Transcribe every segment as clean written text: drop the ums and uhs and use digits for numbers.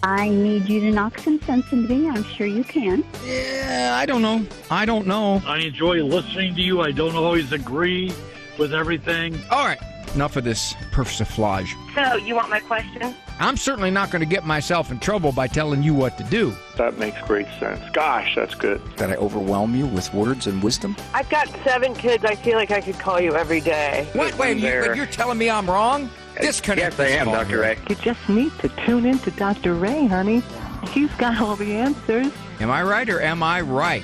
I need you to knock some sense into me. I'm sure you can. Yeah, I don't know. I enjoy listening to you. I don't always agree with everything. All right, enough of this persiflage. So, you want my question? I'm certainly not going to get myself in trouble by telling you what to do. That makes great sense. Gosh, that's good. That I overwhelm you with words and wisdom? I've got 7 kids. I feel like I could call you every day. Wait, you're telling me I'm wrong? Disconnect. Yes, I am, Dr. Ray. You just need to tune in to Dr. Ray, honey. He's got all the answers. Am I right or am I right?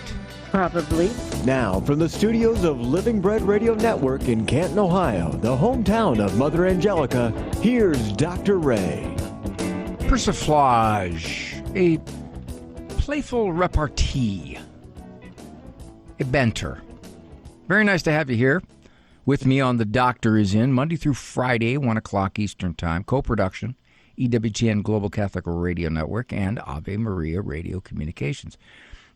Probably. Now, from the studios of Living Bread Radio Network in Canton, Ohio, the hometown of Mother Angelica, here's Dr. Ray. Persiflage, a playful repartee, a banter. Very nice to have you here with me on The Doctor Is In, Monday through Friday, 1 o'clock Eastern Time, co-production, EWTN Global Catholic Radio Network and Ave Maria Radio Communications.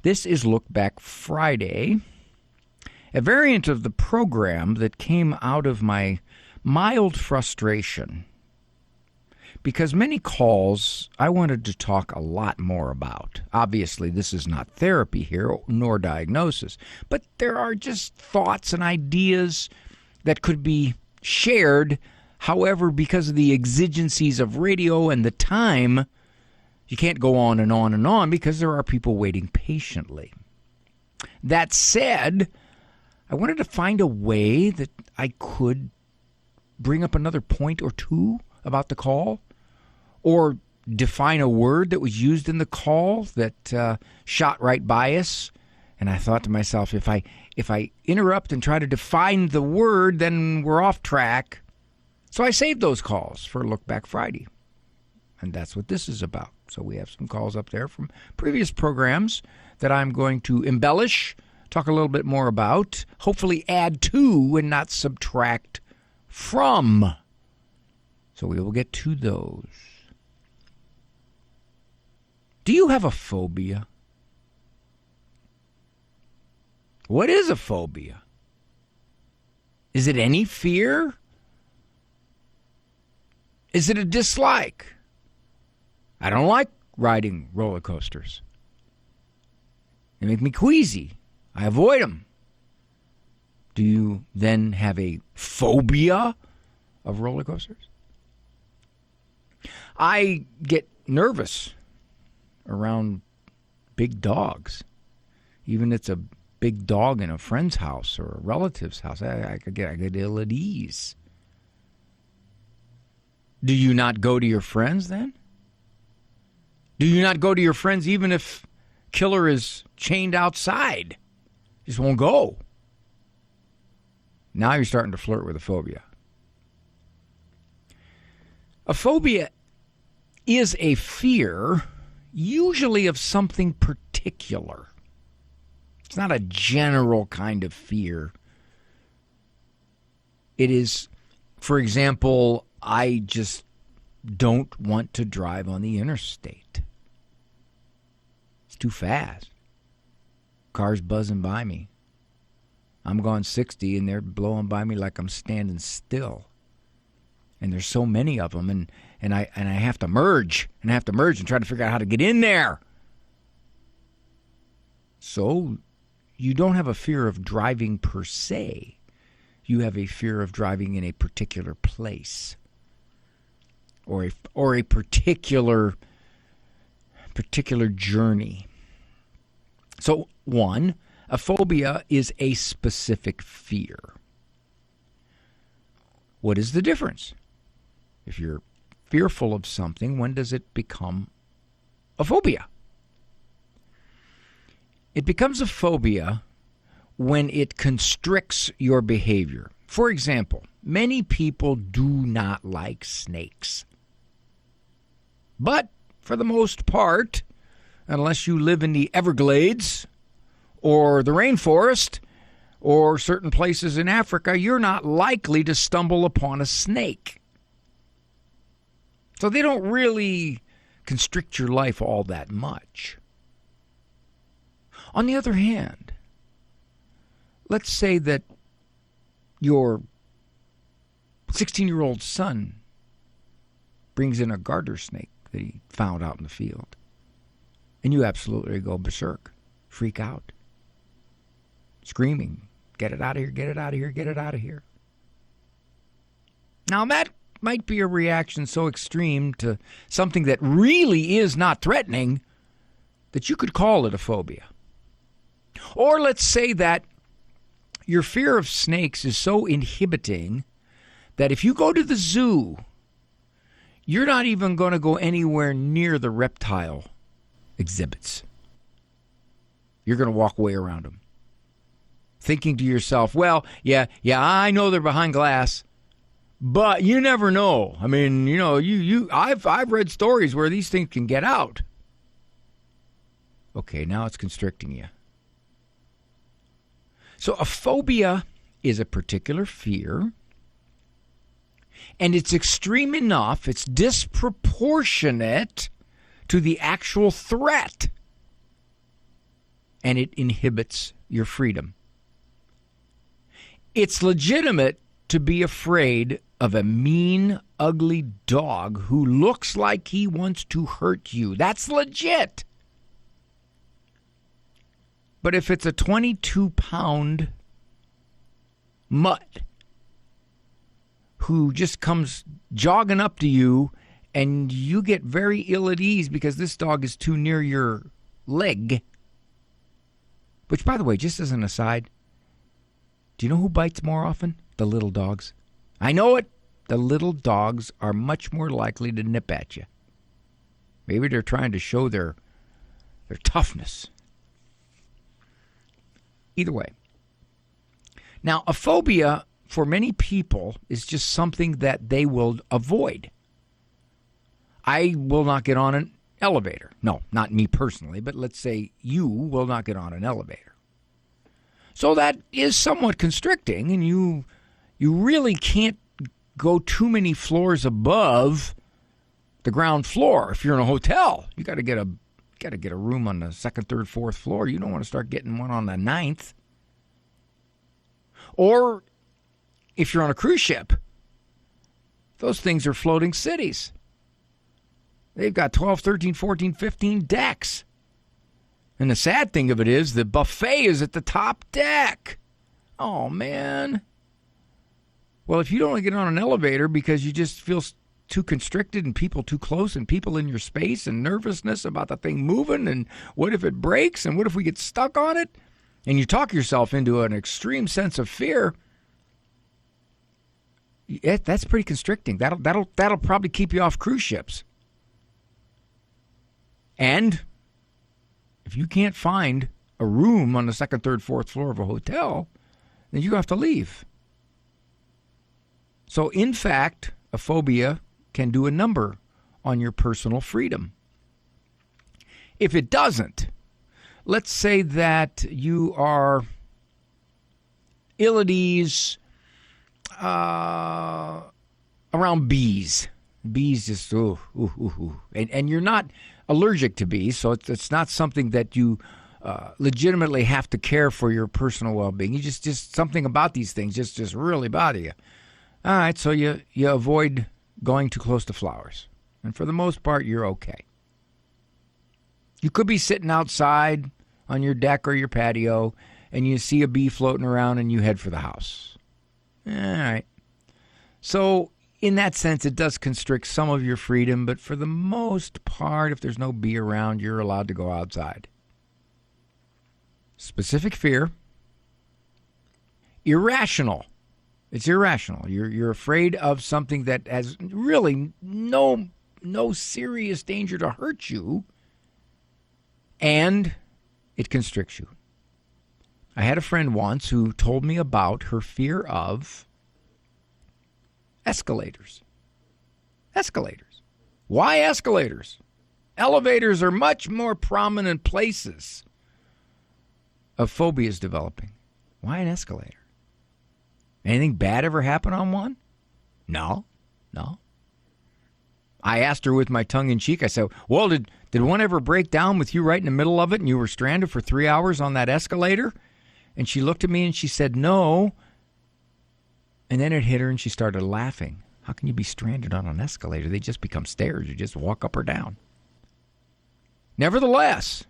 This is Look Back Friday, a variant of the program that came out of my mild frustration because many calls I wanted to talk a lot more about. Obviously, this is not therapy here, nor diagnosis, but there are just thoughts and ideas that could be shared. However, because of the exigencies of radio and the time, you can't go on and on and on because there are people waiting patiently. That said, I wanted to find a way that I could bring up another point or two about the call, or define a word that was used in the call that shot right by us. And I thought to myself, if I interrupt and try to define the word, then we're off track. So I saved those calls for Look Back Friday. And that's what this is about. So we have some calls up there from previous programs that I'm going to embellish, talk a little bit more about, hopefully add to and not subtract from. So we will get to those. Do you have a phobia? What is a phobia? Is it any fear? Is it a dislike? I don't like riding roller coasters. They make me queasy. I avoid them. Do you then have a phobia of roller coasters? I get nervous around big dogs. Even if it's a big dog in a friend's house or a relative's house, I get ill at ease. Do you not go to your friends then? Do you not go to your friends even if killer is chained outside? Just won't go. Now you're starting to flirt with a phobia. A phobia is a fear, usually of something particular. It's not a general kind of fear. It is, for example, I just don't want to drive on the interstate. It's too fast. Cars buzzing by me. I'm going 60 and they're blowing by me like I'm standing still. And there's so many of them, and I have to merge and try to figure out how to get in there. So you don't have a fear of driving per se. You have a fear of driving in a particular place or a particular journey. So one, a phobia is a specific fear. What is the difference? If you're fearful of something, when does it become a phobia? It becomes a phobia when it constricts your behavior. For example, many people do not like snakes. But for the most part, unless you live in the Everglades or the rainforest or certain places in Africa, you're not likely to stumble upon a snake. So they don't really constrict your life all that much. On the other hand, let's say that your 16-year-old son brings in a garter snake that he found out in the field. And you absolutely go berserk, freak out, screaming, get it out of here, get it out of here, get it out of here. Now that might be a reaction so extreme to something that really is not threatening that you could call it a phobia. Or let's say that your fear of snakes is so inhibiting that if you go to the zoo, you're not even going to go anywhere near the reptile exhibits. You're going to walk away around them, thinking to yourself, well, yeah, I know they're behind glass, but you never know. I mean, I've read stories where these things can get out. Okay, now it's constricting you. So a phobia is a particular fear, and it's extreme enough, it's disproportionate to the actual threat, and it inhibits your freedom. It's legitimate to be afraid of a mean, ugly dog who looks like he wants to hurt you. That's legit. But if it's a 22-pound mutt who just comes jogging up to you and you get very ill at ease because this dog is too near your leg, which, by the way, just as an aside, do you know who bites more often? The little dogs. I know it. The little dogs are much more likely to nip at you. Maybe they're trying to show their toughness. Either way. Now, a phobia for many people is just something that they will avoid. I will not get on an elevator. No, not me personally, but let's say you will not get on an elevator. So that is somewhat constricting, and you really can't go too many floors above the ground floor. If you're in a hotel, you got to get a room on the second, third, fourth floor. You don't want to start getting one on the ninth. Or if you're on a cruise ship, those things are floating cities. They've got 12, 13, 14, 15 decks. And the sad thing of it is the buffet is at the top deck. Oh, man. Well, if you don't want to get on an elevator because you just feel too constricted and people too close and people in your space and nervousness about the thing moving and what if it breaks and what if we get stuck on it, and you talk yourself into an extreme sense of fear, that's pretty constricting. That'll probably keep you off cruise ships. And if you can't find a room on the second, third, fourth floor of a hotel, then you have to leave. So, in fact, a phobia can do a number on your personal freedom. If it doesn't, let's say that you are ill at ease around bees. Bees just, and you're not allergic to bees, so it's not something that you legitimately have to care for your personal well-being. You just something about these things just really bother you. All right, so you avoid going too close to flowers. And for the most part, you're okay. You could be sitting outside on your deck or your patio, and you see a bee floating around, and you head for the house. All right. So in that sense, it does constrict some of your freedom, but for the most part, if there's no bee around, you're allowed to go outside. Specific fear. Irrational. It's irrational. You're afraid of something that has really no serious danger to hurt you, and it constricts you. I had a friend once who told me about her fear of escalators. Escalators. Why escalators? Elevators are much more prominent places of phobias developing. Why an escalator? Anything bad ever happen on one? No. I asked her with my tongue in cheek. I said, well, did one ever break down with you right in the middle of it and you were stranded for 3 hours on that escalator? And she looked at me and she said, no. And then it hit her and she started laughing. How can you be stranded on an escalator? They just become stairs. You just walk up or down. Nevertheless,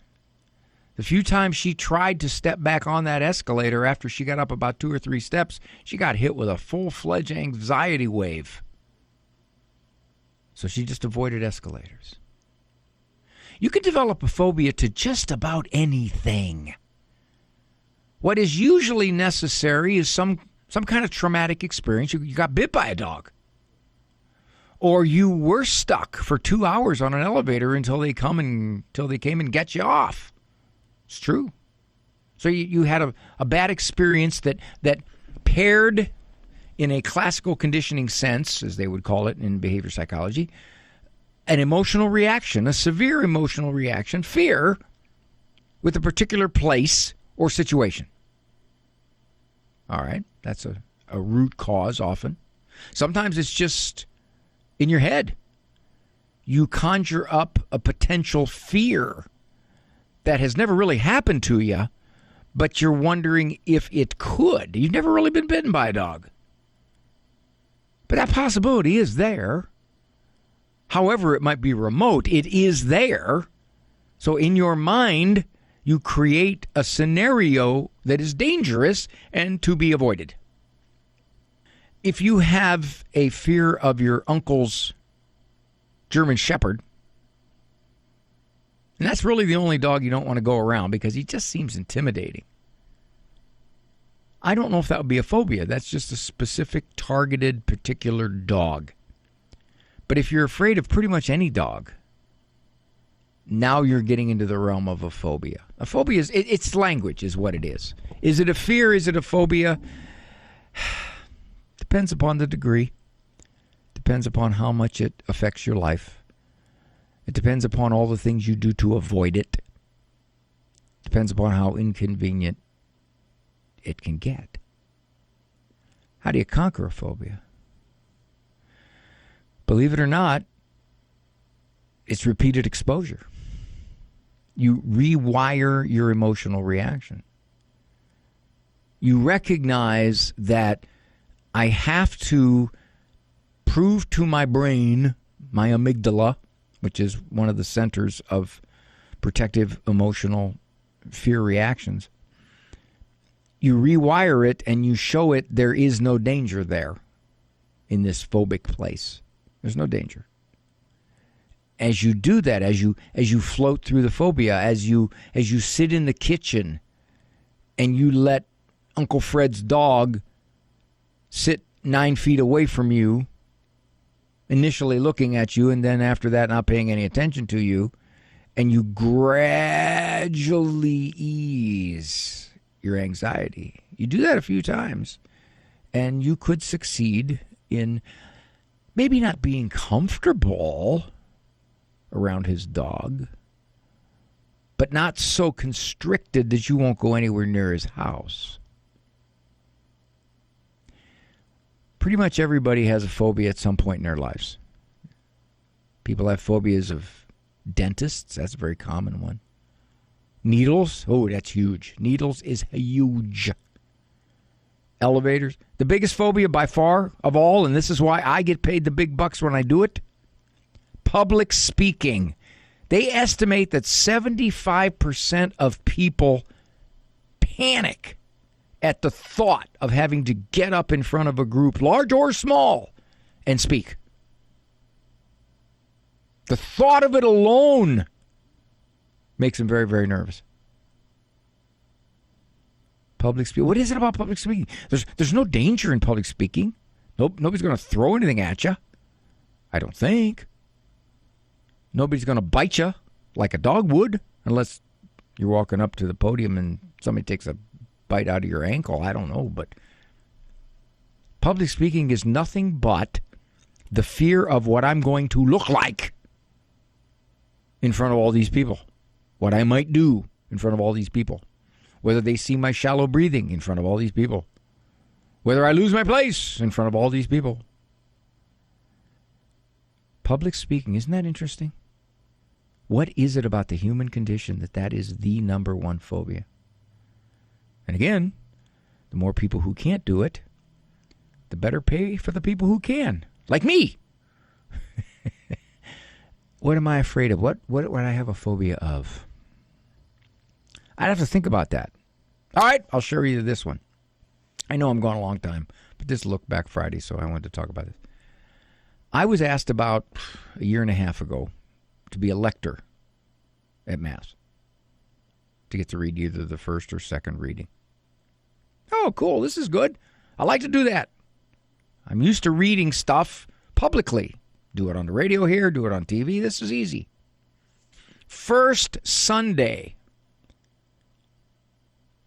the few times she tried to step back on that escalator after she got up about 2 or 3 steps, she got hit with a full-fledged anxiety wave. So she just avoided escalators. You could develop a phobia to just about anything. What is usually necessary is some kind of traumatic experience. You got bit by a dog. Or you were stuck for 2 hours on an elevator until they came and get you off. It's true. So you had a bad experience that paired, in a classical conditioning sense, as they would call it in behavior psychology, an emotional reaction, a severe emotional reaction, fear, with a particular place or situation. All right, that's a root cause often. Sometimes it's just in your head. You conjure up a potential fear that has never really happened to you, but you're wondering if it could. You've never really been bitten by a dog. But that possibility is there. However, it might be remote. It is there. So in your mind, you create a scenario that is dangerous and to be avoided. If you have a fear of your uncle's German Shepherd, and that's really the only dog you don't want to go around because he just seems intimidating. I don't know if that would be a phobia. That's just a specific, targeted, particular dog. But if you're afraid of pretty much any dog, now you're getting into the realm of a phobia. A phobia is, it's language is what it is. Is it a fear? Is it a phobia? Depends upon the degree. Depends upon how much it affects your life. It depends upon all the things you do to avoid it. Depends upon how inconvenient it can get. How do you conquer a phobia? Believe it or not, it's repeated exposure. You rewire your emotional reaction. You recognize that I have to prove to my brain, my amygdala, which is one of the centers of protective emotional fear reactions. You rewire it and you show it there is no danger there in this phobic place. There's no danger. As you do that, as you float through the phobia, as you sit in the kitchen and you let Uncle Fred's dog sit 9 feet away from you, initially looking at you, and then after that not paying any attention to you, and you gradually ease your anxiety. You do that a few times, and you could succeed in maybe not being comfortable around his dog, but not so constricted that you won't go anywhere near his house. Pretty much everybody has a phobia at some point in their lives. People have phobias of dentists. That's a very common one. Needles. Oh, that's huge. Needles is huge. Elevators. The biggest phobia by far of all, and this is why I get paid the big bucks when I do it, public speaking. They estimate that 75% of people panic at the thought of having to get up in front of a group, large or small, and speak. The thought of it alone makes them very, very nervous. Public speaking. What is it about public speaking? There's no danger in public speaking. Nobody's going to throw anything at you. I don't think. Nobody's going to bite you like a dog would, unless you're walking up to the podium and somebody takes a bite out of your ankle. I don't know, but public speaking is nothing but the fear of what I'm going to look like in front of all these people, what I might do in front of all these people, whether they see my shallow breathing in front of all these people, whether I lose my place in front of all these people. Public speaking, isn't that interesting? What is it about the human condition that is the number one phobia? And again, the more people who can't do it, the better pay for the people who can. like me. What am I afraid of? What would I have a phobia of? I'd have to think about that. All right, I'll share you this one. I know I'm going a long time, but this is Look Back Friday, so I wanted to talk about this. I was asked about a year and a half ago to be a lector at Mass, to get to read either the first or second reading. Oh, cool, this is good. I like to do that. I'm used to reading stuff publicly. Do it on the radio here, do it on TV. This is easy. First Sunday,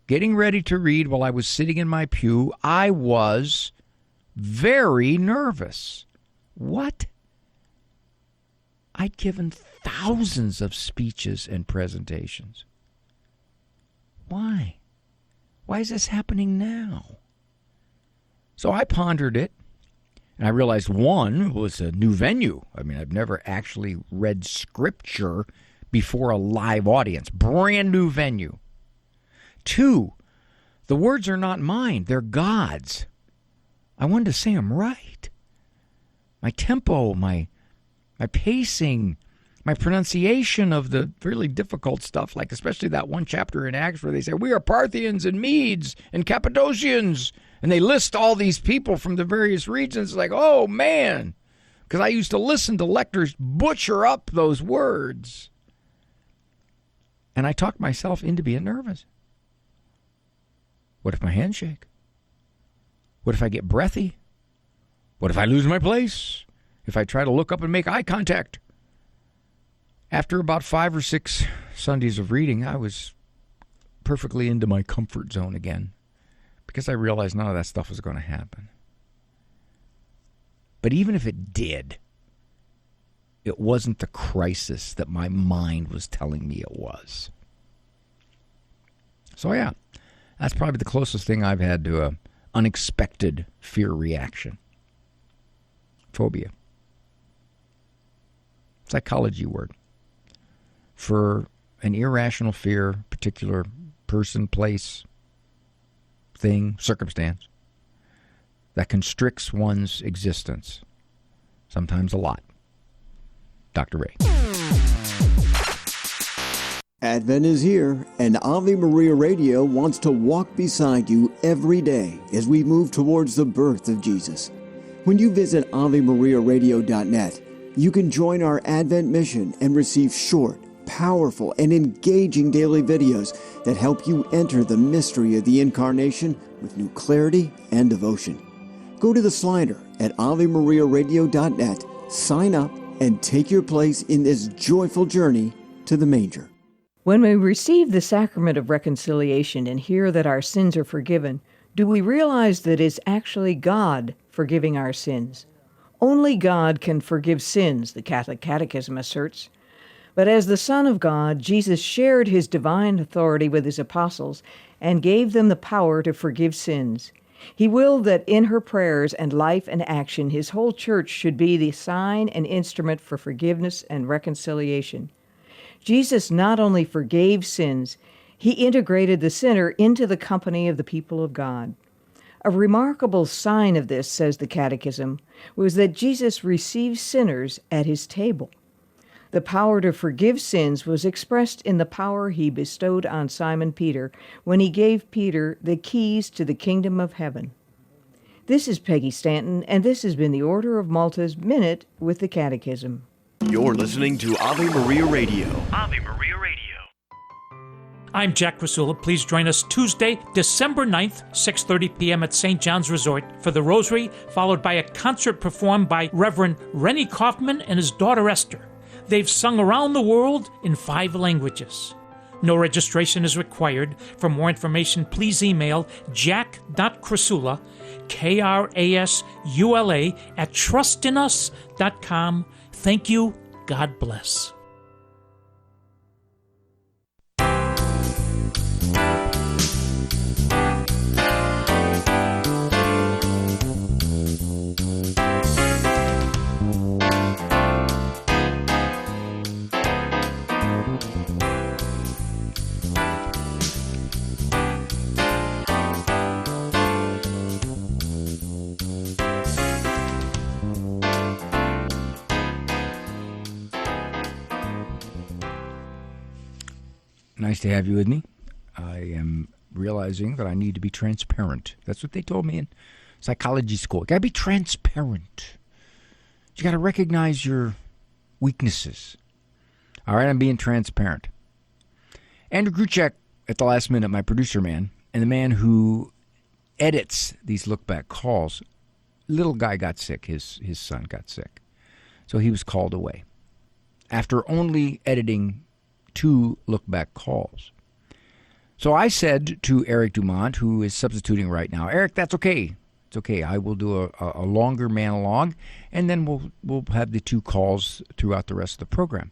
getting ready to read while I was sitting in my pew, I was very nervous. What? I'd given thousands of speeches and presentations. Why? Why is this happening now? So I pondered it, and I realized, one, was a new venue. I mean, I've never actually read Scripture before a live audience. Brand new venue. Two, the words are not mine. They're God's. I wanted to say them right. My tempo, my pacing, my pronunciation of the really difficult stuff, like especially that one chapter in Acts where they say, we are Parthians and Medes and Cappadocians. And they list all these people from the various regions. Like, oh, man. Because I used to listen to lectors butcher up those words. And I talked myself into being nervous. What if my hands shake? What if I get breathy? What if I lose my place? If I try to look up and make eye contact? After about 5 or 6 Sundays of reading, I was perfectly into my comfort zone again, because I realized none of that stuff was going to happen. But even if it did, it wasn't the crisis that my mind was telling me it was. So yeah, that's probably the closest thing I've had to an unexpected fear reaction. Phobia. Psychology word. For an irrational fear, particular person, place, thing, circumstance, that constricts one's existence, sometimes a lot. Dr. Ray. Advent is here, and Ave Maria Radio wants to walk beside you every day as we move towards the birth of Jesus. When you visit AveMariaRadio.net, you can join our Advent mission and receive short, powerful, and engaging daily videos that help you enter the mystery of the Incarnation with new clarity and devotion. Go to the slider at AveMariaRadio.net, sign up, and take your place in this joyful journey to the manger. When we receive the sacrament of reconciliation and hear that our sins are forgiven, do we realize that it's actually God forgiving our sins? Only God can forgive sins, the Catholic Catechism asserts. But as the Son of God, Jesus shared his divine authority with his apostles and gave them the power to forgive sins. He willed that in her prayers and life and action, his whole church should be the sign and instrument for forgiveness and reconciliation. Jesus not only forgave sins, he integrated the sinner into the company of the people of God. A remarkable sign of this, says the Catechism, was that Jesus received sinners at his table. The power to forgive sins was expressed in the power he bestowed on Simon Peter when he gave Peter the keys to the kingdom of heaven. This is Peggy Stanton, and this has been the Order of Malta's Minute with the Catechism. You're listening to Ave Maria Radio. Ave Maria Radio. I'm Jack Crisula. Please join us Tuesday, December 9th, 6:30 p.m. at St. John's Resort for the Rosary, followed by a concert performed by Reverend Rennie Kaufman and his daughter Esther. They've sung around the world in 5 languages. No registration is required. For more information, please email jack.crisula, Krasula, at trustinus.com. Thank you. God bless. Nice to have you with me. I am realizing that I need to be transparent. That's what they told me in psychology school. You got to be transparent. You got to recognize your weaknesses. All right, I'm being transparent. Andrew Gruchek, at the last minute, my producer man, and the man who edits these look-back calls, little guy got sick. His son got sick. So he was called away after only editing 2 look-back calls. So I said to Eric Dumont, who is substituting right now, Eric, that's okay. It's okay. I will do a longer monologue, and then we'll have the 2 calls throughout the rest of the program.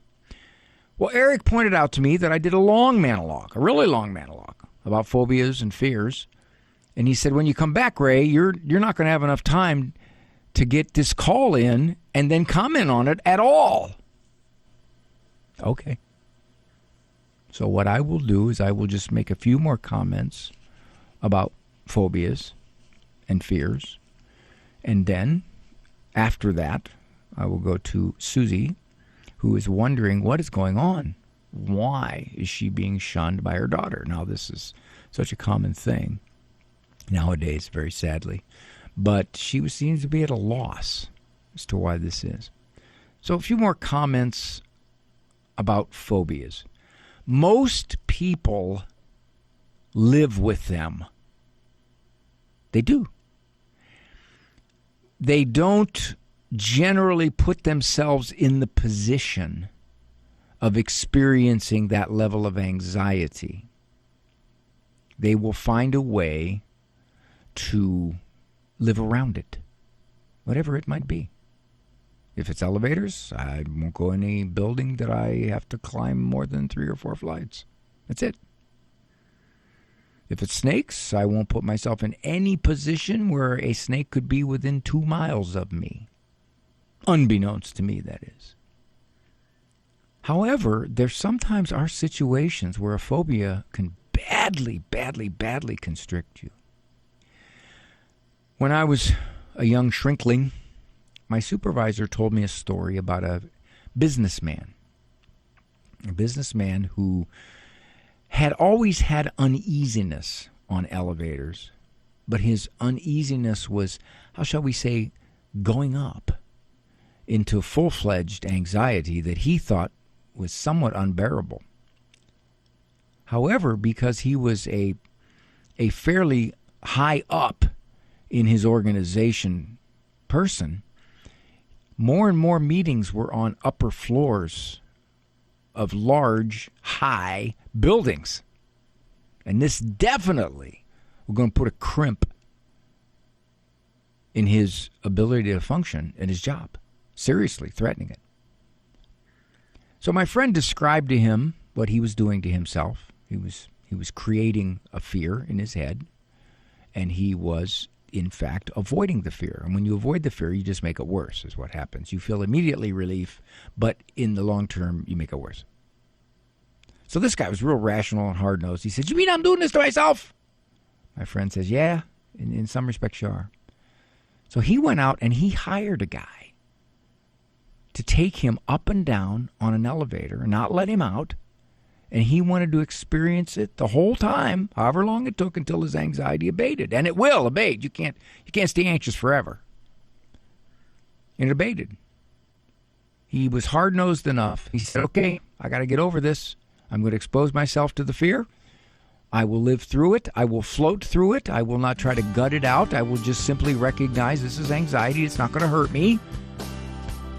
Well, Eric pointed out to me that I did a long monologue, a really long monologue about phobias and fears. And he said, when you come back, Ray, you're not going to have enough time to get this call in and then comment on it at all. Okay. So what I will do is I will just make a few more comments about phobias and fears. And then, after that, I will go to Suzie, who is wondering what is going on. Why is she being shunned by her daughter? Now, this is such a common thing nowadays, very sadly. But she seems to be at a loss as to why this is. So a few more comments about phobias. Most people live with them. They do. They don't generally put themselves in the position of experiencing that level of anxiety. They will find a way to live around it, whatever it might be. If it's elevators, I won't go in any building that I have to climb more than 3 or 4 flights. That's it. If it's snakes, I won't put myself in any position where a snake could be within 2 miles of me. Unbeknownst to me, that is. However, there sometimes are situations where a phobia can badly, badly, badly constrict you. When I was a young shrinkling, my supervisor told me a story about a businessman who had always had uneasiness on elevators, but his uneasiness was, how shall we say, going up into full-fledged anxiety that he thought was somewhat unbearable. However, because he was a fairly high up in his organization person, more and more meetings were on upper floors of large, high buildings. And this definitely was going to put a crimp in his ability to function in his job, seriously threatening it. So my friend described to him what he was doing to himself. He was creating a fear in his head, and he was, in fact, avoiding the fear. And when you avoid the fear, you just make it worse, is what happens. You feel immediately relief, but in the long term, you make it worse. So this guy was real rational and hard-nosed. He said, "You mean I'm doing this to myself?" My friend says, "Yeah, in some respects you are." So he went out and he hired a guy to take him up and down on an elevator and not let him out. And he wanted to experience it the whole time, however long it took, until his anxiety abated. And it will abate. You can't stay anxious forever. And it abated. He was hard-nosed enough. He said, "Okay, I got to get over this. I'm going to expose myself to the fear. I will live through it. I will float through it. I will not try to gut it out. I will just simply recognize this is anxiety. It's not going to hurt me."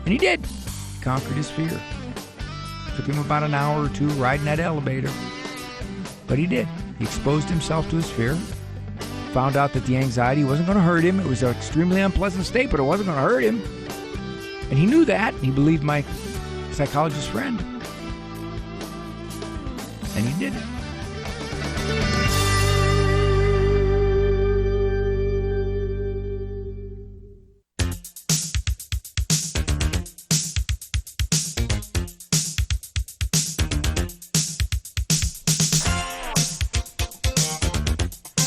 And he did. He conquered his fear. Took him about an hour or 2 riding that elevator. But he did. He exposed himself to his fear. Found out that the anxiety wasn't going to hurt him. It was an extremely unpleasant state, but it wasn't going to hurt him. And he knew that. He believed my psychologist friend. And he did it.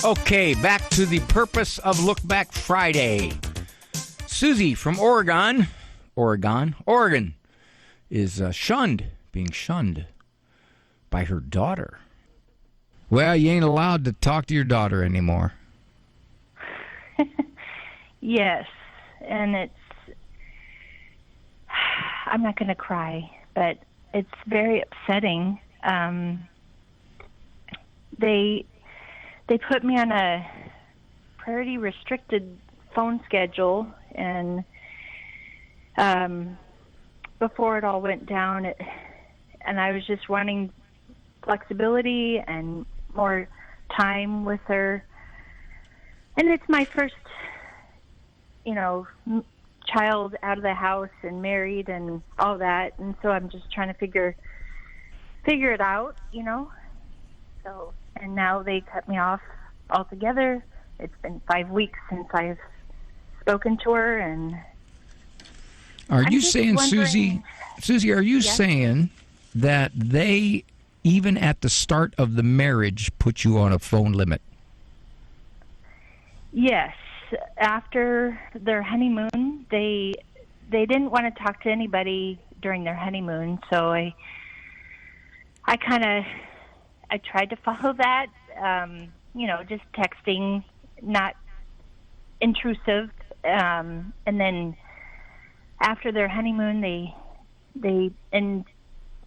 Okay, back to the purpose of Look Back Friday. Suzie from Oregon, is being shunned by her daughter. Well, you ain't allowed to talk to your daughter anymore. Yes, and I'm not going to cry, but it's very upsetting. They put me on a priority restricted phone schedule, and before it all went down, and I was just wanting flexibility and more time with her. And it's my first, child out of the house and married and all that, and so I'm just trying to figure it out, So, and now they cut me off altogether. It's been 5 weeks since I've spoken to her, and are you saying, Suzie, are you saying that they, even at the start of the marriage, put you on a phone limit? Yes. After their honeymoon, they didn't want to talk to anybody during their honeymoon, so I tried to follow that, just texting, not intrusive, and then after their honeymoon, they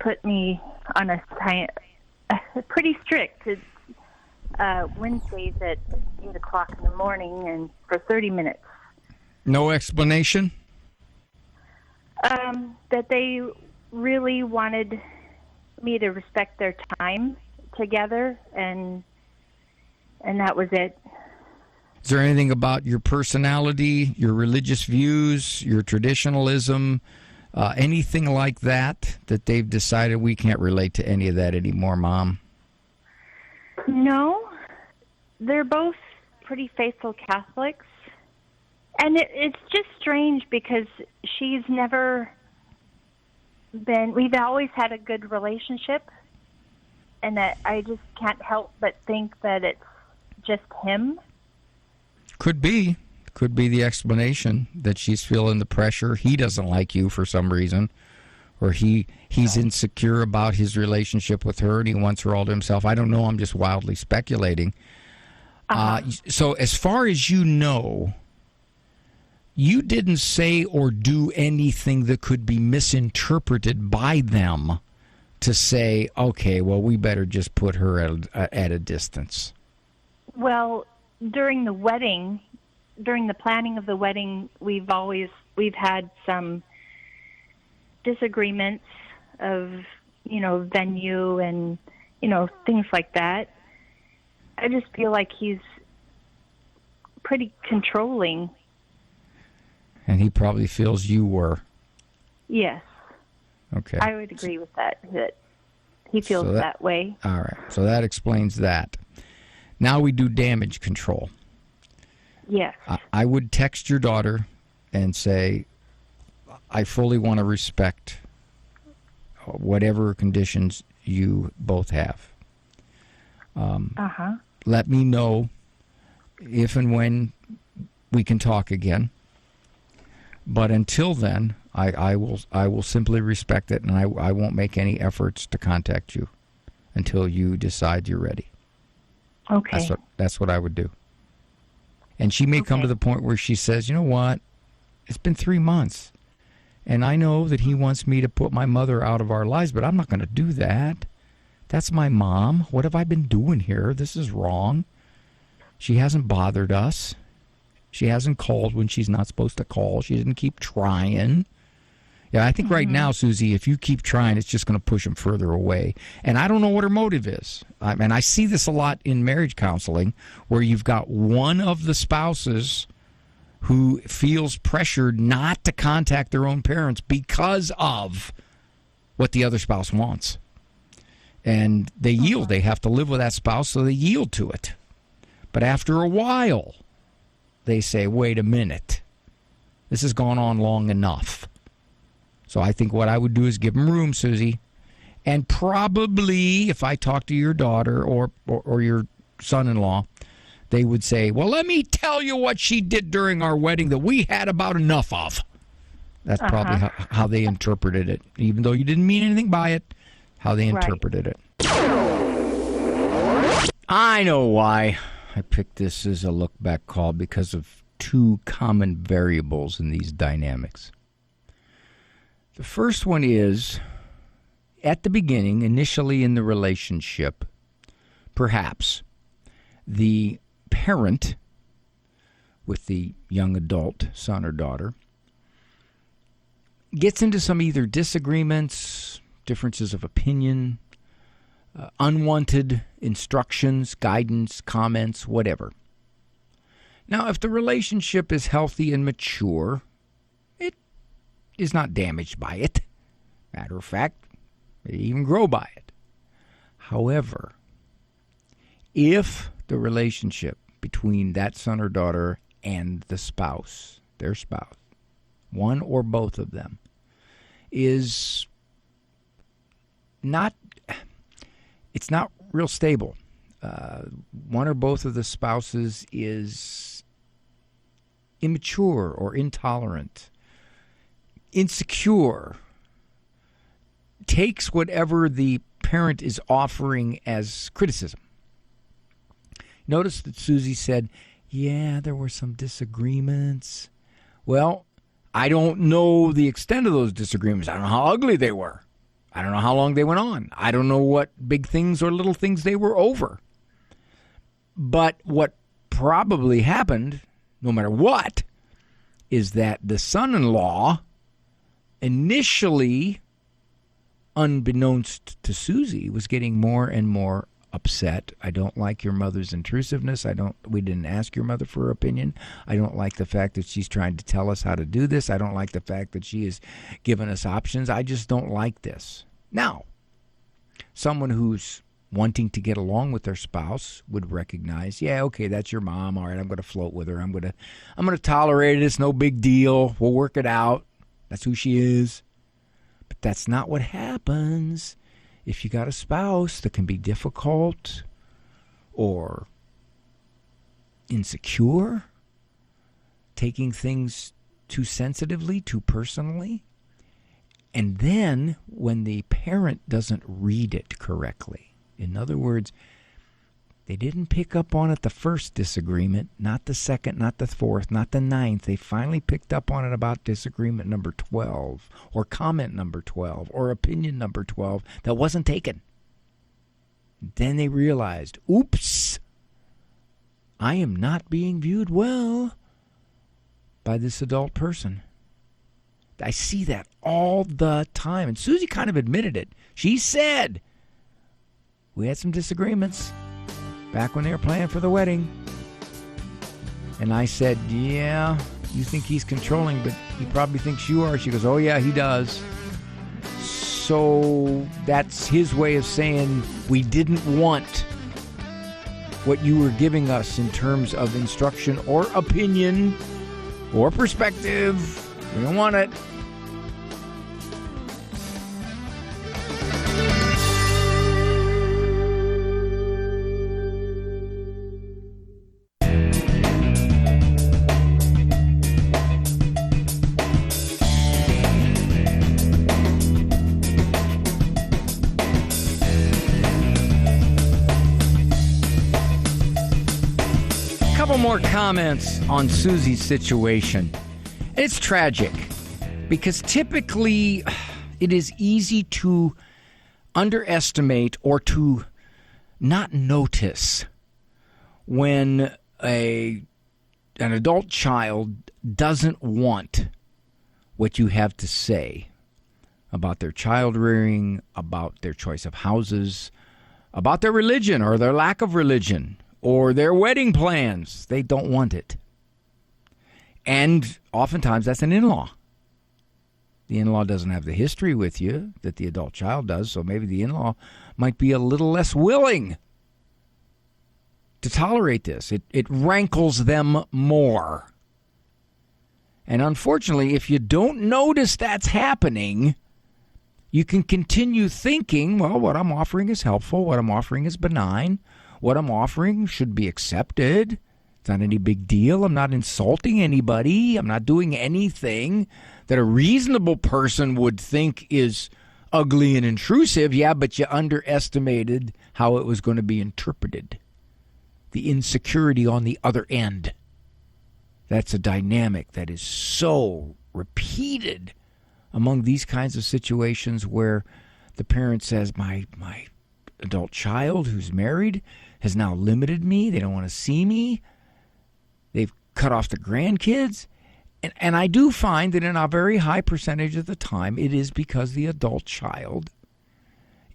put me on a pretty strict. It's Wednesdays at 8 o'clock in the morning, and for 30 minutes. No explanation? That they really wanted me to respect their time together, and that was it. Is there anything about your personality, your religious views, your traditionalism, anything like that they've decided we can't relate to any of that anymore, Mom? No. They're both pretty faithful Catholics. And it's just strange because she's never been... We've always had a good relationship, and that I just can't help but think that it's just him. Could be the explanation, that she's feeling the pressure. He doesn't like you for some reason, or he's insecure about his relationship with her and he wants her all to himself. I don't know. I'm just wildly speculating. So as far as you know, you didn't say or do anything that could be misinterpreted by them to say, okay, well, we better just put her at a distance. Well, during the planning of the wedding, we've had some disagreements of, venue and, things like that. I just feel like he's pretty controlling. And he probably feels you were. Yes. Okay. I would agree with that he feels that way. All right. So that explains that. Now we do damage control. Yes. I would text your daughter and say, I fully want to respect whatever conditions you both have. Let me know if and when we can talk again. But until then, I will simply respect it, and I won't make any efforts to contact you until you decide you're ready. Okay. That's what I would do. And she may come to the point where she says, you know what, it's been 3 months, and I know that he wants me to put my mother out of our lives, but I'm not going to do that. That's my mom. What have I been doing here? This is wrong. She hasn't bothered us. She hasn't called when she's not supposed to call. She didn't keep trying. Yeah, I think right now, Suzie, if you keep trying, it's just going to push him further away. And I don't know what her motive is. And I see this a lot in marriage counseling, where you've got one of the spouses who feels pressured not to contact their own parents because of what the other spouse wants. And they yield. They have to live with that spouse, so they yield to it. But after a while, they say, wait a minute, this has gone on long enough. So I think what I would do is give them room, Suzie. And probably if I talk to your daughter or your son-in-law, they would say, well, let me tell you what she did during our wedding that we had about enough of. That's probably how they interpreted it, even though you didn't mean anything by it, how they interpreted it. I know why I picked this as a look-back call, because of two common variables in these dynamics. The first one is, at the beginning, initially in the relationship, perhaps the parent with the young adult son or daughter gets into some either disagreements, differences of opinion, unwanted instructions, guidance, comments, whatever. Now, if the relationship is healthy and mature, it is not damaged by it. Matter of fact, they even grow by it. However, if the relationship between that son or daughter and the spouse, their spouse, one or both of them, is not, it's not real stable. One or both of the spouses is immature or intolerant, insecure, takes whatever the parent is offering as criticism. Notice that Suzie said, yeah, there were some disagreements. Well, I don't know the extent of those disagreements. I don't know how ugly they were. I don't know how long they went on. I don't know what big things or little things they were over. But what probably happened, no matter what, is that the son-in-law initially, unbeknownst to Suzie, was getting more and more upset. I don't like your mother's intrusiveness. We didn't ask your mother for her opinion. I don't like the fact that she's trying to tell us how to do this. I don't like the fact that she is giving us options. I just don't like this. Now, someone who's wanting to get along with their spouse would recognize, yeah, okay, that's your mom. All right, I'm going to float with her. I'm going to tolerate it. It's no big deal. We'll work it out. That's who she is. But that's not what happens if you got a spouse that can be difficult or insecure, taking things too sensitively, too personally. And then when the parent doesn't read it correctly, in other words, they didn't pick up on it the first disagreement, not the second, not the fourth, not the ninth. They finally picked up on it about disagreement number 12 or comment number 12 or opinion number 12 that wasn't taken. Then they realized, oops, I am not being viewed well by this adult person. I see that all the time. And Suzie kind of admitted it. She said, we had some disagreements back when they were planning for the wedding. And I said, yeah, you think he's controlling, but he probably thinks you are. She goes, oh, yeah, he does. So that's his way of saying we didn't want what you were giving us in terms of instruction or opinion or perspective. We don't want it. More comments on Suzie's situation. It's tragic because typically it is easy to underestimate or to not notice when an adult child doesn't want what you have to say about their child rearing, about their choice of houses, about their religion or their lack of religion, or their wedding plans. They don't want it. And oftentimes that's an in-law. The in-law doesn't have the history with you that the adult child does, so maybe the in-law might be a little less willing to tolerate this. It rankles them more. And unfortunately, if you don't notice that's happening, you can continue thinking, well, what I'm offering is helpful, what I'm offering is benign, what I'm offering should be accepted. It's not any big deal. I'm not insulting anybody. I'm not doing anything that a reasonable person would think is ugly and intrusive. Yeah, but you underestimated how it was going to be interpreted. the insecurity on the other end. That's a dynamic that is so repeated among these kinds of situations where the parent says, my adult child who's married has now limited me. They don't want to see me. They've cut off the grandkids. And I do find that in a very high percentage of the time, it is because the adult child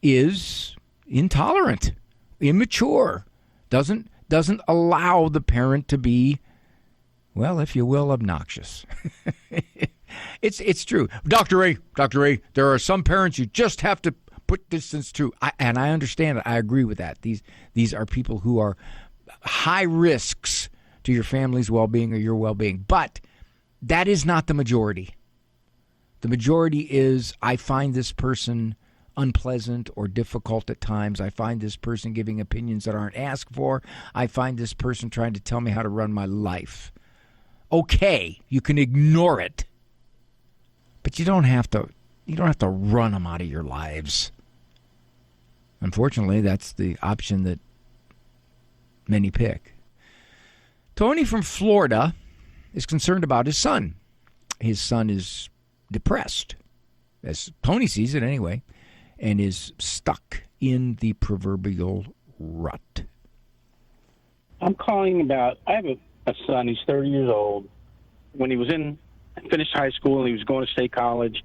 is intolerant, immature, doesn't allow the parent to be, well, if you will, obnoxious. It's true. Dr. A, there are some parents you just have to put distance to. And I understand it. I agree with that. These are people who are high risks to your family's well-being or your well-being. But that is not the majority. The majority is, I find this person unpleasant or difficult at times. I find this person giving opinions that aren't asked for. I find this person trying to tell me how to run my life. Okay, you can ignore it, but you don't have to run them out of your lives. Unfortunately, that's the option that many pick. Tony from Florida is concerned about his son. His son is depressed, as Tony sees it anyway, and is stuck in the proverbial rut. I'm calling about, I have a son, he's 30 years old. When he was finished high school and he was going to state college,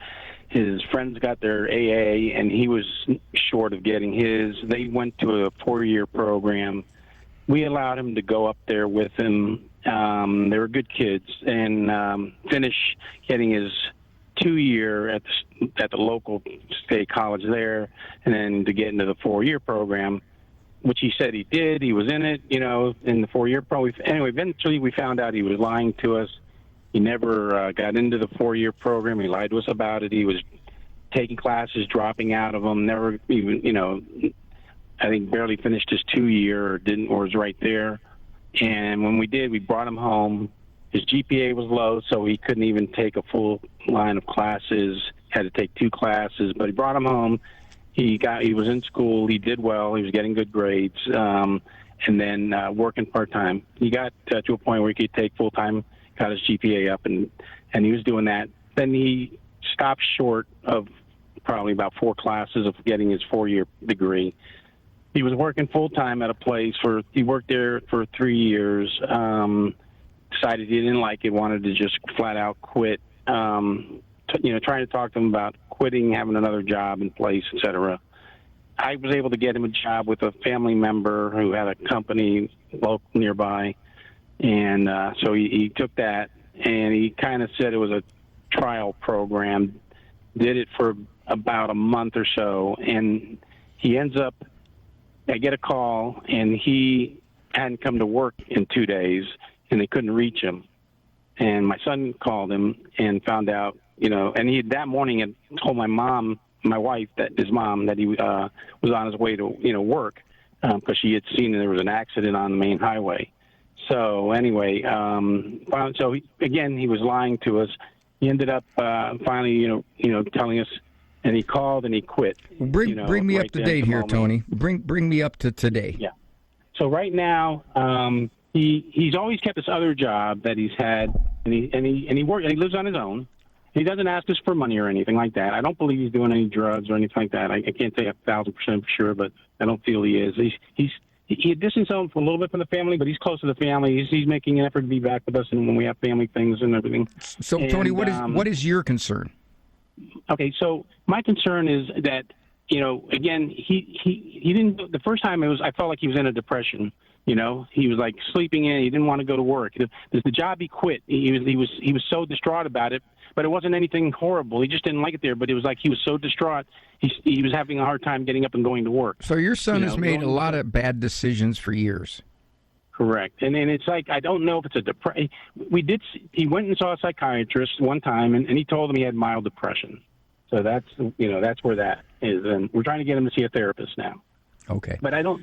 his friends got their AA and he was short of getting his. They went to a 4-year program. We allowed him to go up there with him. They were good kids, and finish getting his 2-year at the local state college there, and then to get into the 4-year program, which he said he did. He was in it, in the 4-year program. Anyway, eventually we found out he was lying to us. He never got into the 4-year program. He lied to us about it. He was taking classes, dropping out of them, never even, I think barely finished his 2-year or was right there. And when we did, we brought him home. His GPA was low, so he couldn't even take a full line of classes. Had to take 2 classes, but he brought him home. He was in school. He did well. He was getting good grades, and then working part-time. He got to a point where he could take full-time, got his GPA up, and he was doing that. Then he stopped short of probably about 4 classes of getting his 4-year degree. He was working full-time at a place he worked there for 3 years, decided he didn't like it, wanted to just flat out quit, trying to talk to him about quitting, having another job in place, etc. I was able to get him a job with a family member who had a company local nearby, and so he took that, and he kind of said it was a trial program, did it for about a month or so, and he ends up, I get a call, and he hadn't come to work in 2 days, and they couldn't reach him. And my son called him and found out, and he that morning had told my wife, his mom, that he was on his way to, work, because she had seen there was an accident on the main highway. So anyway, he was lying to us. He ended up finally, telling us. And he called and he quit. Bring me up to date here, Tony. Bring me up to today. Yeah. So right now, he's always kept this other job that he's had, and he works. He lives on his own. He doesn't ask us for money or anything like that. I don't believe he's doing any drugs or anything like that. I can't say 1,000% for sure, but I don't feel he is. He distanced himself a little bit from the family, but he's close to the family. He's making an effort to be back with us, and when we have family things and everything. So, Tony, what is your concern? Okay, so my concern is that, again, he didn't. The first time I felt like he was in a depression. He was like sleeping in. He didn't want to go to work. The job he quit. He was so distraught about it, but it wasn't anything horrible. He just didn't like it there. But it was like he was so distraught. He was having a hard time getting up and going to work. So your son has made a lot of bad decisions for years. Correct. And it's like, I don't know if it's a depression. He went and saw a psychiatrist one time, and he told him he had mild depression. So that's where that is. And we're trying to get him to see a therapist now. Okay. But I don't,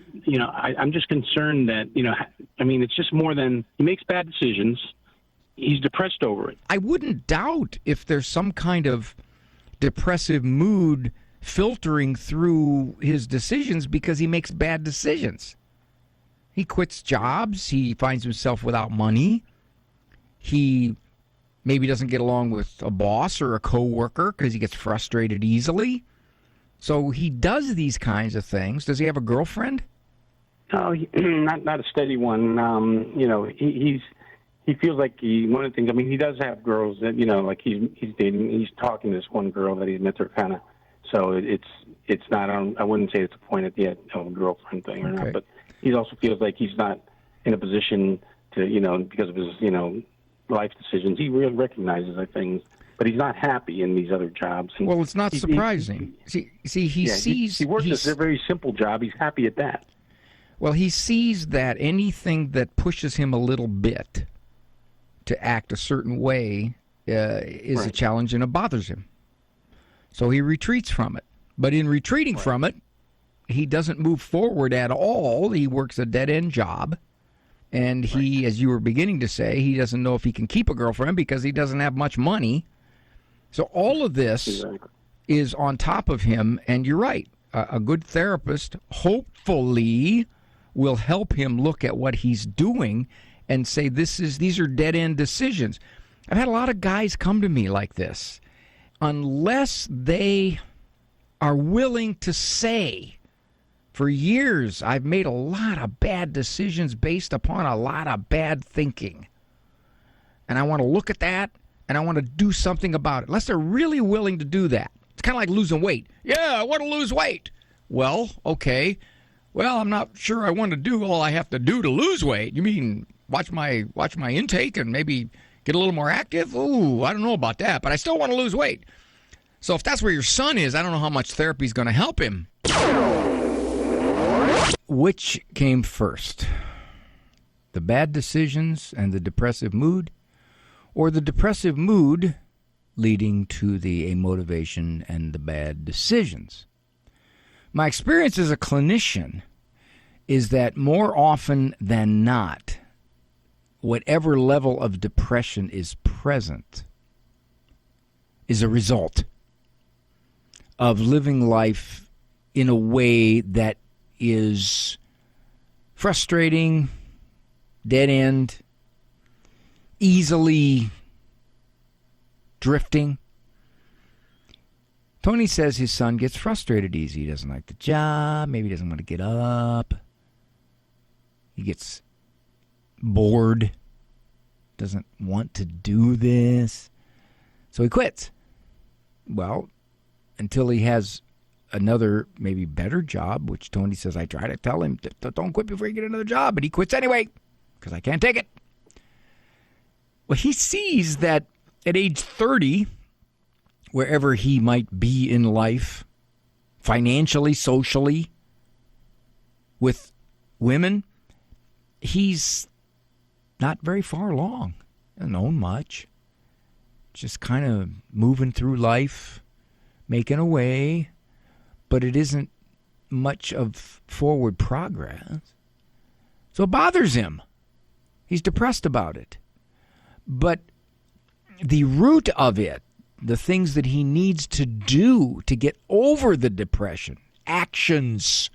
I'm just concerned that, it's just more than he makes bad decisions. He's depressed over it. I wouldn't doubt if there's some kind of depressive mood filtering through his decisions because he makes bad decisions. He quits jobs. He finds himself without money. He maybe doesn't get along with a boss or a coworker because he gets frustrated easily. So he does these kinds of things. Does he have a girlfriend? No, not a steady one. He feels like one of the things. I mean, he does have girls that like he's dating. He's talking to this one girl that he's met her kind of. So it's not. I wouldn't say it's a point at the end of a girlfriend thing or not. But he also feels like he's not in a position to because of his life decisions. He really recognizes things, but he's not happy in these other jobs. And well, it's not surprising. He sees he works a very simple job. He's happy at that. Well, he sees that anything that pushes him a little bit to act a certain way is a challenge and it bothers him. So he retreats from it. But in retreating from it, he doesn't move forward at all. He works a dead-end job. And he, as you were beginning to say, he doesn't know if he can keep a girlfriend because he doesn't have much money. So all of this is on top of him. And you're right. A good therapist, hopefully, will help him look at what he's doing and say, these are dead-end decisions. I've had a lot of guys come to me like this. Unless they are willing to say, for years, I've made a lot of bad decisions based upon a lot of bad thinking. And I want to look at that, and I want to do something about it. Unless they're really willing to do that. It's kind of like losing weight. Yeah, I want to lose weight. Well, okay. Well, I'm not sure I want to do all I have to do to lose weight. You mean watch my intake and maybe get a little more active? Ooh, I don't know about that, but I still want to lose weight. So if that's where your son is, I don't know how much therapy is going to help him. Which came first? The bad decisions and the depressive mood, or the depressive mood leading to the motivation and the bad decisions? My experience as a clinician is that more often than not, whatever level of depression is present is a result of living life in a way that is frustrating, dead end, easily drifting. Tony says his son gets frustrated easy. He doesn't like the job. Maybe he doesn't want to get up. He gets bored. Doesn't want to do this. So he quits. Well, until he has another, maybe better job, which Tony says, I try to tell him, don't quit before you get another job. But he quits anyway because I can't take it. Well, he sees that at age 30, wherever he might be in life, financially, socially, with women, he's not very far along. Doesn't own much. Just kind of moving through life, making a way, but it isn't much of forward progress. So it bothers him. He's depressed about it. But the root of it, the things that he needs to do to get over the depression, actions,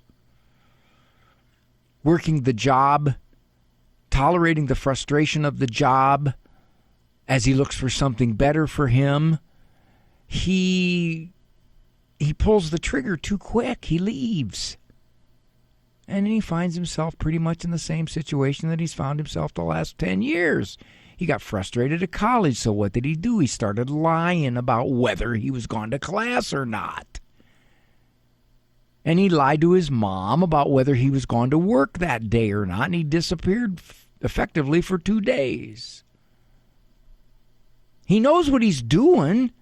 working the job, tolerating the frustration of the job as he looks for something better for him, he pulls the trigger too quick. He leaves. And then he finds himself pretty much in the same situation that he's found himself the last 10 years. He got frustrated at college, so what did he do? He started lying about whether he was going to class or not. And he lied to his mom about whether he was going to work that day or not, and he disappeared effectively for 2 days. He knows what he's doing,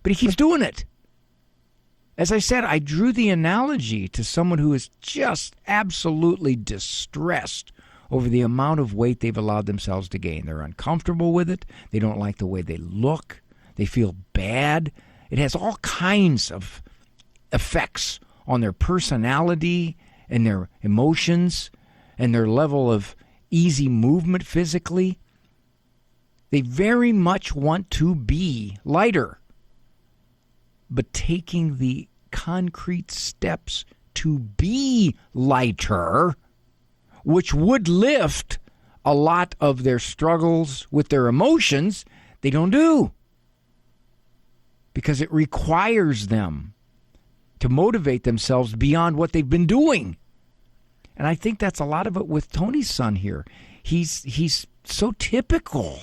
but he keeps doing it. As I said, I drew the analogy to someone who is just absolutely distressed over the amount of weight they've allowed themselves to gain. They're uncomfortable with it. They don't like the way they look. They feel bad. It has all kinds of effects on their personality and their emotions and their level of easy movement physically. They very much want to be lighter. But taking the concrete steps to be lighter which would lift a lot of their struggles with their emotions, they don't do. Because it requires them to motivate themselves beyond what they've been doing. And I think that's a lot of it with Tony's son here. He's so typical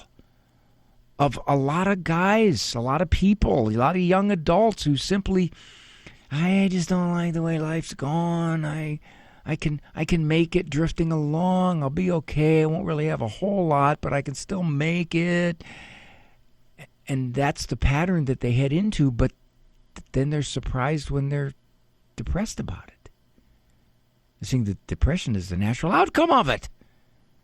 of a lot of guys, a lot of people, a lot of young adults who simply, I just don't like the way life's gone. I can make it drifting along. I'll be okay. I won't really have a whole lot, but I can still make it. And that's the pattern that they head into, but then they're surprised when they're depressed about it. They're seeing that depression is the natural outcome of it.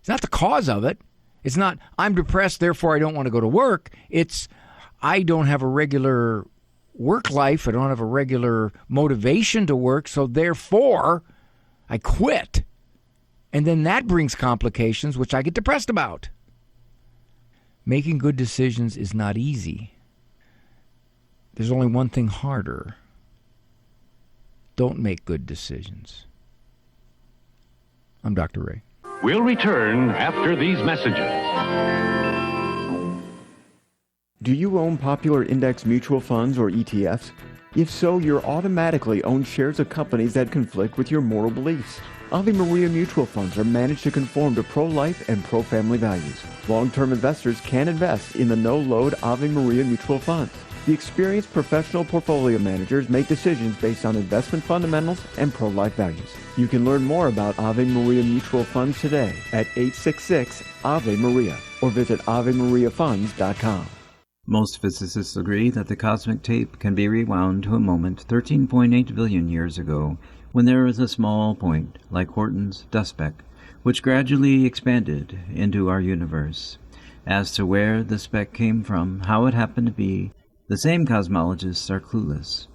It's not the cause of it. It's not, I'm depressed, therefore I don't want to go to work. It's, I don't have a regular work life. I don't have a regular motivation to work, so therefore I quit. And then that brings complications, which I get depressed about. Making good decisions is not easy. There's only one thing harder. Don't make good decisions. I'm Dr. Ray. We'll return after these messages. Do you own popular index mutual funds or ETFs? If so, you're automatically own shares of companies that conflict with your moral beliefs. Ave Maria mutual funds are managed to conform to pro-life and pro-family values. Long-term investors can invest in the no-load Ave Maria mutual funds. The experienced professional portfolio managers make decisions based on investment fundamentals and pro-life values. You can learn more about Ave Maria mutual funds today at 866-AVE-MARIA or visit AveMariaFunds.com. Most physicists agree that the cosmic tape can be rewound to a moment 13.8 billion years ago, when there was a small point, like Horton's dust speck, which gradually expanded into our universe. As to where the speck came from, how it happened to be, the same cosmologists are clueless.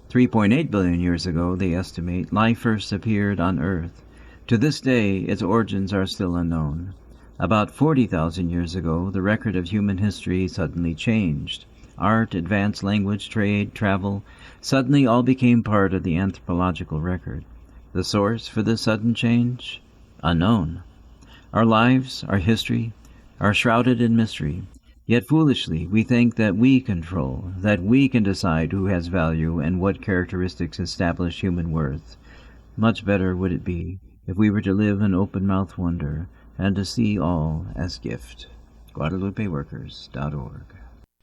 3.8 billion years ago, they estimate, life first appeared on Earth. To this day, its origins are still unknown. About 40,000 years ago, the record of human history suddenly changed. Art, advanced language, trade, travel, suddenly all became part of the anthropological record. The source for this sudden change? Unknown. Our lives, our history, are shrouded in mystery. Yet foolishly, we think that we control, that we can decide who has value and what characteristics establish human worth. Much better would it be if we were to live in open-mouthed wonder and to see all as gift. GuadalupeWorkers.org.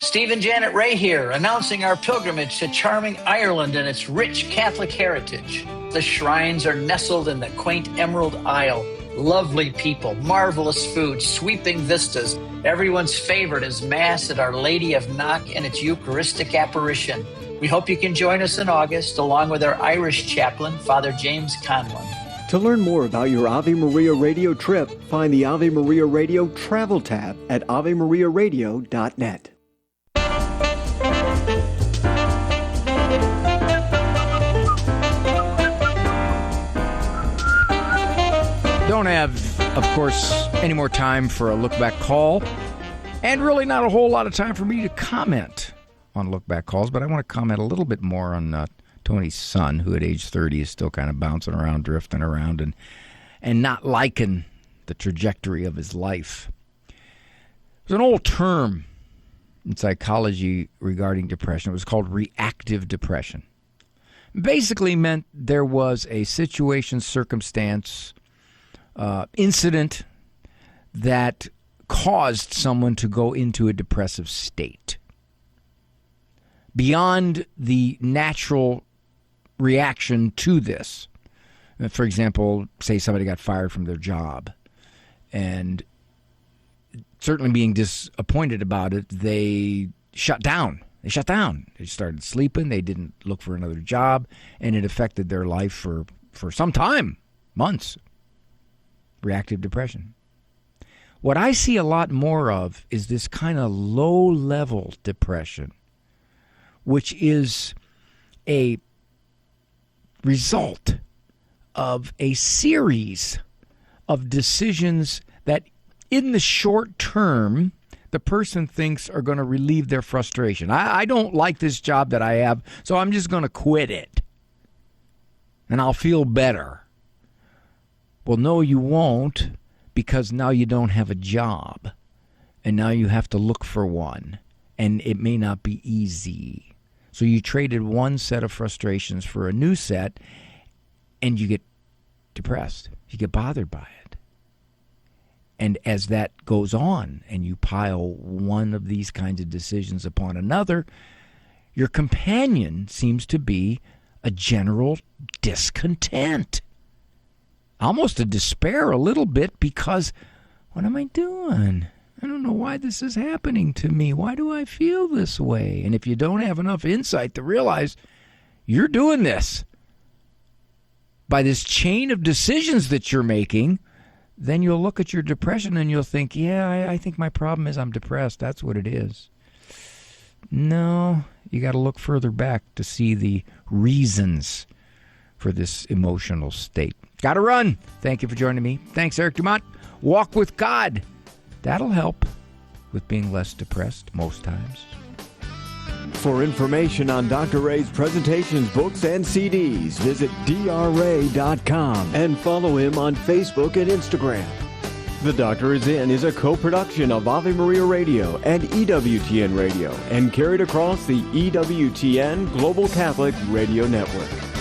Steve and Janet Ray here, announcing our pilgrimage to charming Ireland and its rich Catholic heritage. The shrines are nestled in the quaint Emerald Isle. Lovely people, marvelous food, sweeping vistas. Everyone's favorite is Mass at Our Lady of Knock and its Eucharistic apparition. We hope you can join us in August, along with our Irish chaplain, Father James Conlon. To learn more about your Ave Maria Radio trip, find the Ave Maria Radio Travel tab at AveMariaRadio.net. Don't have, of course, any more time for a look-back call, and really not a whole lot of time for me to comment on look-back calls, but I want to comment a little bit more on Tony's son, who at age 30 is still kind of bouncing around, drifting around, and not liking the trajectory of his life. There's an old term in psychology regarding depression. It was called reactive depression. Basically meant there was a situation, circumstance, incident that caused someone to go into a depressive state. Beyond the natural reaction to this. For example, say somebody got fired from their job, and certainly being disappointed about it, they shut down. They started sleeping. They didn't look for another job, and it affected their life for some time, months. Reactive depression. What I see a lot more of is this kind of low-level depression, which is a result of a series of decisions that in the short term the person thinks are going to relieve their frustration. I don't like this job that I have, so I'm just going to quit it and I'll feel better. Well, no, you won't, because now you don't have a job. And now you have to look for one. And it may not be easy. So you traded one set of frustrations for a new set, and you get depressed. You get bothered by it. And as that goes on, and you pile one of these kinds of decisions upon another, your companion seems to be a general discontent. Almost a despair a little bit, because what am I doing? I don't know why this is happening to me. Why do I feel this way? And if you don't have enough insight to realize you're doing this by this chain of decisions that you're making, then you'll look at your depression and you'll think, yeah, I think my problem is I'm depressed. That's what it is. No, you got to look further back to see the reasons for this emotional state. Got to run. Thank you for joining me. Thanks, Eric Dumont. Walk with God. That'll help with being less depressed most times. For information on Dr. Ray's presentations, books, and CDs, visit drray.com and follow him on Facebook and Instagram. The Doctor Is In is a co-production of Ave Maria Radio and EWTN Radio and carried across the EWTN Global Catholic Radio Network.